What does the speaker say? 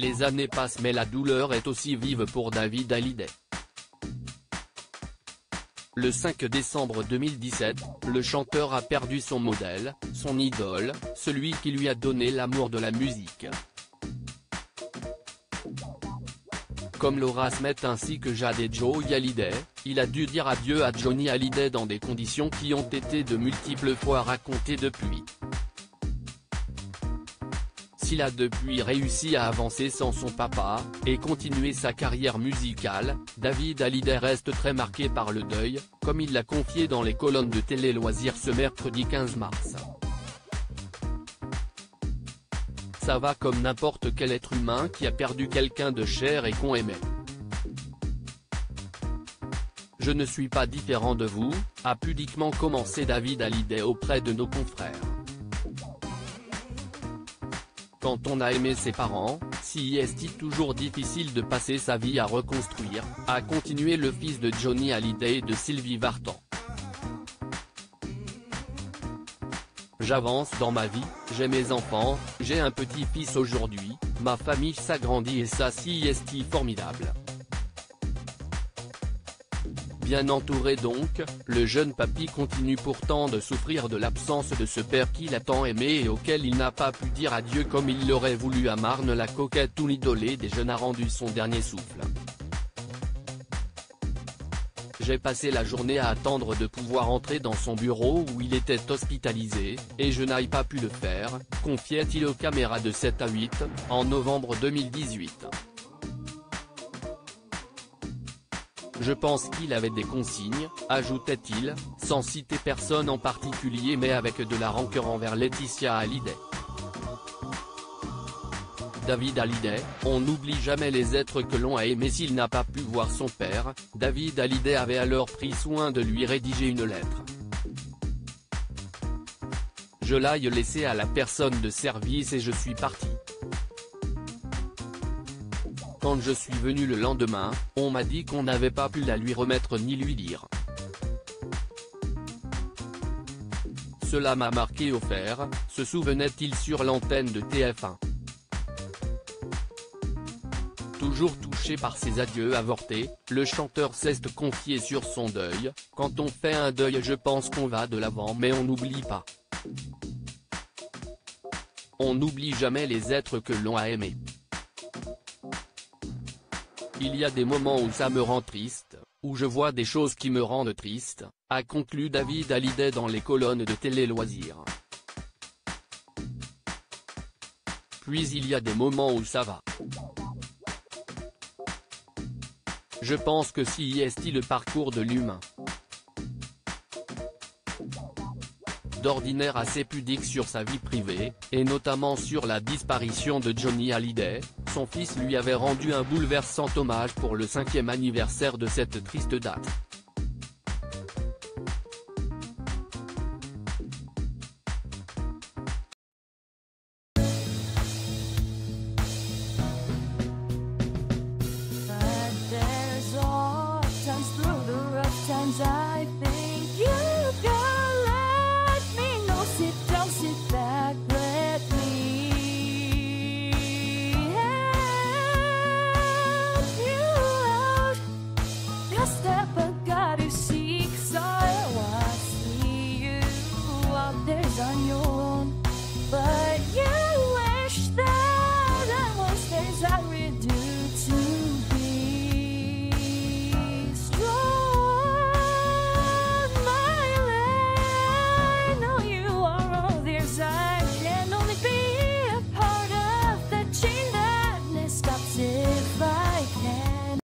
Les années passent mais la douleur est aussi vive pour David Hallyday. Le 5 décembre 2017, le chanteur a perdu son modèle, son idole, celui qui lui a donné l'amour de la musique. Comme Laura Smith ainsi que Jade et Joey Hallyday, il a dû dire adieu à Johnny Hallyday dans des conditions qui ont été de multiples fois racontées depuis. S'il a depuis réussi à avancer sans son papa, et continuer sa carrière musicale, David Hallyday reste très marqué par le deuil, comme il l'a confié dans les colonnes de Télé Loisirs ce mercredi 15 mars. Ça va comme n'importe quel être humain qui a perdu quelqu'un de cher et qu'on aimait. Je ne suis pas différent de vous, a pudiquement commencé David Hallyday auprès de nos confrères. Quand on a aimé ses parents, si est toujours difficile de passer sa vie à reconstruire, a continué le fils de Johnny Hallyday et de Sylvie Vartan. J'avance dans ma vie, j'ai mes enfants, j'ai un petit-fils aujourd'hui, ma famille s'agrandit et ça si est formidable. Bien entouré donc, le jeune papy continue pourtant de souffrir de l'absence de ce père qu'il a tant aimé et auquel il n'a pas pu dire adieu comme il l'aurait voulu à Marne. La coquette ou l'idolée des jeunes a rendu son dernier souffle. J'ai passé la journée à attendre de pouvoir entrer dans son bureau où il était hospitalisé, et je n'ai pas pu le faire, confiait-il aux caméras de 7 à 8, en novembre 2018. Je pense qu'il avait des consignes, ajoutait-il, sans citer personne en particulier mais avec de la rancœur envers Laetitia Hallyday. David Hallyday, on n'oublie jamais les êtres que l'on a aimés. S'il n'a pas pu voir son père, David Hallyday avait alors pris soin de lui rédiger une lettre. Je l'ai laissé à la personne de service et je suis parti. Quand je suis venu le lendemain, on m'a dit qu'on n'avait pas pu la lui remettre ni lui dire. Cela m'a marqué au fer, se souvenait-il sur l'antenne de TF1. Toujours touché par ses adieux avortés, le chanteur s'est confié sur son deuil. Quand on fait un deuil, je pense qu'on va de l'avant mais on n'oublie pas. On n'oublie jamais les êtres que l'on a aimés. Il y a des moments où ça me rend triste, où je vois des choses qui me rendent triste, a conclu David Hallyday dans les colonnes de Télé Loisirs. Puis il y a des moments où ça va. Je pense que si est le parcours de l'humain. D'ordinaire assez pudique sur sa vie privée, et notamment sur la disparition de Johnny Hallyday, son fils lui avait rendu un bouleversant hommage pour le 5e anniversaire de cette triste date.